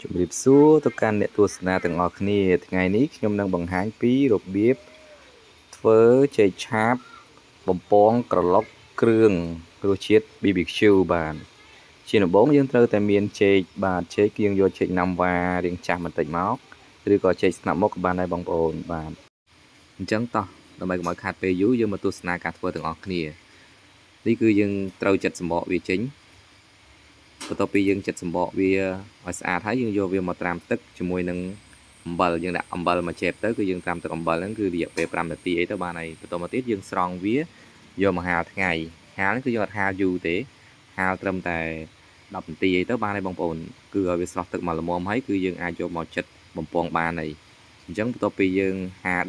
ជំរាបសួរទៅកាន់អ្នកទស្សនាទាំងអស់គ្នាថ្ងៃនេះខ្ញុំនឹងបង្ហាញពីរបៀបធ្វើចេកឆាបបំពងក្រឡុកគ្រឿងរសជាតិ BBQ បាទជាដំបូងយើងត្រូវតែមានចេកបាទចេកយើងយកចេកណាំវ៉ារាងចាស់បន្តិចមកឬក៏ចេកស្នាប់មកក៏បានដែរបងប្អូនបាទអញ្ចឹងតោះដើម្បីកុំឲ្យខាតពេលយូរយើងមកទស្សនាការធ្វើទាំងអស់គ្នានេះគឺយើងត្រូវចិតសម្បកវាចេញបន្ទាប់ពីយើងចិតសម្បកវាឲ្យស្អាតហើយយើងយកវាមកត្រាំទឹកជាមួយនឹងអំបិលយើងដាក់អំបិលមកជែបទៅគឺយើងត្រាំទឹកអំបិលហ្នឹងគឺរយៈពេល5នាទីអីទៅបានហើយបន្តមកទៀតយើងស្រង់វាយកមកហាលថ្ងៃហាលនេះគឺយើងអត់ហាលយូរទេហាលត្រឹមតែ10នាទីអីទៅបានហើយបងប្អូនគឺឲ្យវាស្រស់ទឹកមកល្មមហើយគឺយើងអាចយកមកចិតបំពងបានហើយអញ្ចឹងបន្ទាប់ពីយើង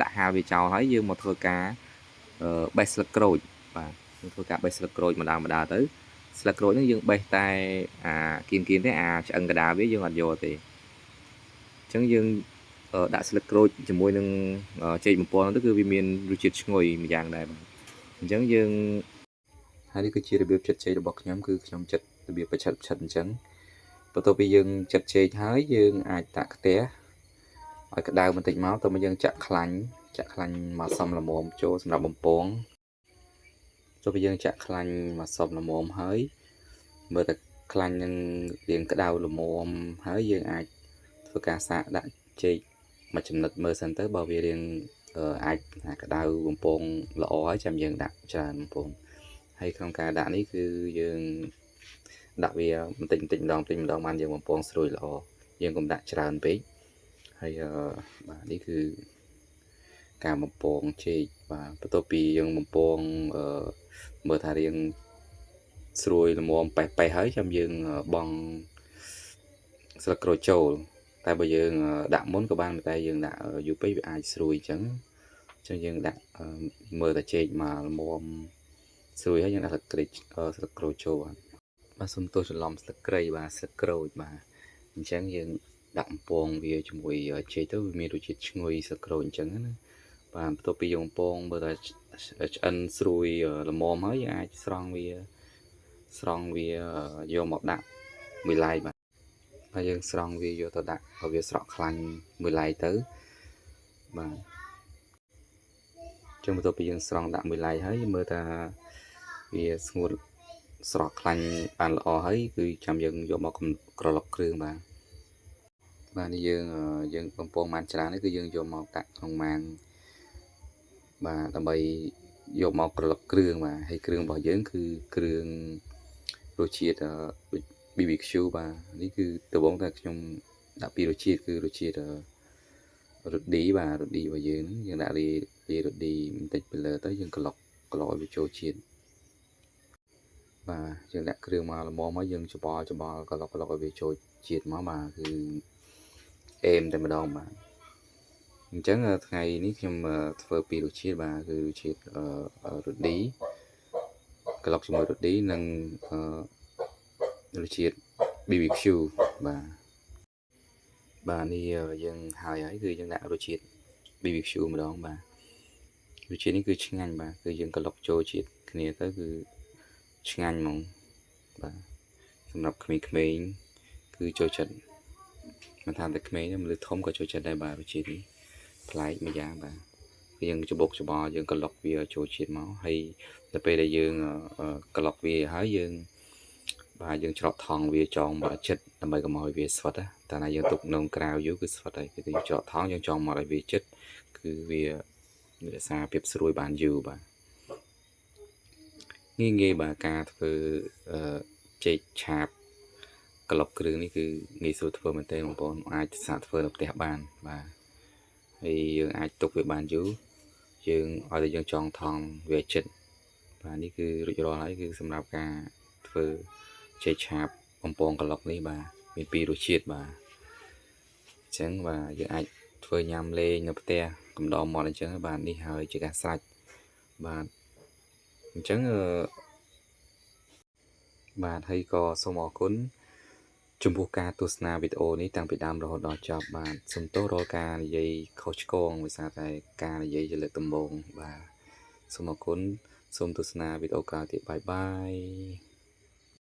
ដាក់ហាលវាចោលហើយយើងមកធ្វើការបេះស្លឹកក្រូចបាទយើងធ្វើការបេះស្លឹកក្រូចម្ដងទៅស្លឹកក្រូចហ្នឹងយើងបេះតែគៀនទេឆ្អឹងកដាលវាយើងអត់យកទេអញ្ចឹងយើងដាក់ស្លឹកក្រូចជាមួយនឹងចេកបំពងទៅគឺវាមានរសជាតិឈ្ងុយម្យ៉ាងដែរបាទអញ្ចឹងយើងហើយនេះគឺជារបៀបចិតចេករបស់ខ្ញុំគឺខ្ញុំចិតរបៀបប្រឆិតអញ្ចឹងបន្ទាប់ពីយើងចិតចេកហើយយើងអាចដាក់ខ្ទះឲ្យក្តៅបន្តិចមកតើមកយើងចាក់ខ្លាញ់មកសមល្មមចូលសម្រាប់បំពងចុះពេលយើងចាក់ខ្លាញ់មកសមល្មមហើយមើលតែខ្លាញ់នឹងរៀងក្តៅល្មមហើយយើងអាចធ្វើការសាកដាក់ចេកមួយចំណិតមើលសិនទៅបើវារៀងអាចក្តៅបំពងល្អហើយចាំយើងដាក់ច្រើនបំពងហើយក្នុងការដាក់នេះគឺយើងដាក់វាបន្តិចម្ដងបានយើងបំពងស្រួយល្អយើងកុំដាក់ច្រើនពេកហើយបាទនេះគឺការបំពងចេកបាទបន្ទាប់ពីយើងបំពងមើលថារៀងស្រួយល្មមប៉េះហើយចាំយើងបង់ស្លឹកក្រូចចូលតែបើយើងដាក់មុនក៏បានតែយើងដាក់យូរពេកវាអាចស្រួយអញ្ចឹងយើងដាក់មើលតែចេកមកល្មមស្រួយហើយយើងដាក់ស្លឹកក្រូចចូលបាទសុំទោសច្រឡំស្លឹកគ្រៃបាទស្លឹកក្រូចបាទអញ្ចឹងយើងដាក់បំពងវាជាមួយចេកទៅវាមានរសជាតិឈ្ងុយស្លឹកក្រូចអញ្ចឹងណាបាទបន្ទាប់ពីយើងបំពងមើលថាឆ្អិនស្រួយល្មមហើយយើងអាចស្រង់វាយកមកដាក់មួយឡែកបាទហើយយើងស្រង់វាយកទៅដាក់ឲ្យវាស្រក់ខ្លាញ់មួយឡែកទៅបាទចឹងបន្ទាប់ពីយើងស្រង់ដាក់មួយឡែកហើយមើលថាវាស្ងួតស្រក់ខ្លាញ់បានល្អហើយគឺចាំយើងយកមកក្រឡុកគ្រឿងបាទនេះយើងបំពងបានច្រើននេះគឺយើងយកមកដាក់ក្នុងម៉ានបាទដើម្បីយកមកក្រឡុកគ្រឿងបាទហើយគ្រឿងរបស់យើងគឺគ្រឿងរសជាតិBBQ បាទនេះគឺដំបូងតែខ្ញុំដាក់ពីរសជាតិគឺរសជាតិរ៉ូឌីបាទរ៉ូឌីរបស់យើងដាក់រ៉ូឌីបន្តិចពីលើទៅយើងក្រឡុកឲ្យវាចូលជាតិបាទយើងដាក់គ្រឿងមកល្មមហើយយើងច្បល់ក្រឡុកឲ្យវាចូលជាតិមកបាទគឺអេមតែម្ដងបាទអញ្ចឹងថ្ងៃនេះខ្ញុំធ្វើពីរសជាតិបាទគឺរសជាតិរ៉ូឌីក្រឡុកជាមួយរ៉ូឌីនិងរសជាតិ BBQ បាទនេះយើងហើយគឺយើងដាក់រសជាតិ BBQ ម្ដងបាទរសជាតិនេះគឺឆ្ងាញ់បាទគឺយើងក្រឡុកចូលជាតិគ្នាទៅគឺឆ្ងាញ់ហ្មងបាទសម្រាប់ក្មេងៗគឺចូលចិត្តមិនថាតែក្មេងទេមនុស្សធំក៏ចូលចិត្តដែរបាទរសជាតិនេះប្លែកម្យ៉ាងបាទគឺយើងច្បល់យើងក្រឡុកវាចូលជាតិមកហើយដល់ពេលដែលយើងក្រឡុកវាហើយយើងច្រកថង់វាចងមកចិត្តដើម្បីកុំឲ្យវាស្វិតតែណាយើងទុកនៅក្រៅយូរគឺស្វិតហើយគឺយើងច្រកថង់យើងចងមកឲ្យវាចិត្តគឺវារក្សាភាពស្រួយបានយូរបាទងាយបាទការធ្វើចេកឆាបក្រឡុកគ្រឿងនេះគឺងាយស្រួលធ្វើមែនទេបងប្អូនអាចសាកធ្វើនៅផ្ទះបានបាទហើយយើងអាចទុកវាបានយូរយើងឲ្យតែយើងចងថង់វាចិត្តបាទនេះគឺរួចរាល់ហើយគឺសម្រាប់ការធ្វើចេកឆាបបំពងក្រឡុកនេះបាទមានពីររសជាតិបាទអញ្ចឹងបាទយើងអាចធ្វើញ៉ាំលេងនៅផ្ទះកំដរមាត់អញ្ចឹងបាទនេះហើយជាការស្រេចបាទអញ្ចឹងបាទហើយក៏សូមអរគុណចំពោះការទស្សនាវីដេអូនេះតាំងពីដើមរហូតដល់ចប់បាទសូមទោសរាល់ការនិយាយខុសឆ្គងដោយសារតែការនិយាយជាលើកដំបូងបាទសូមអរគុណសូមទស្សនាវីដេអូក្រោយទៀតបាយបាយ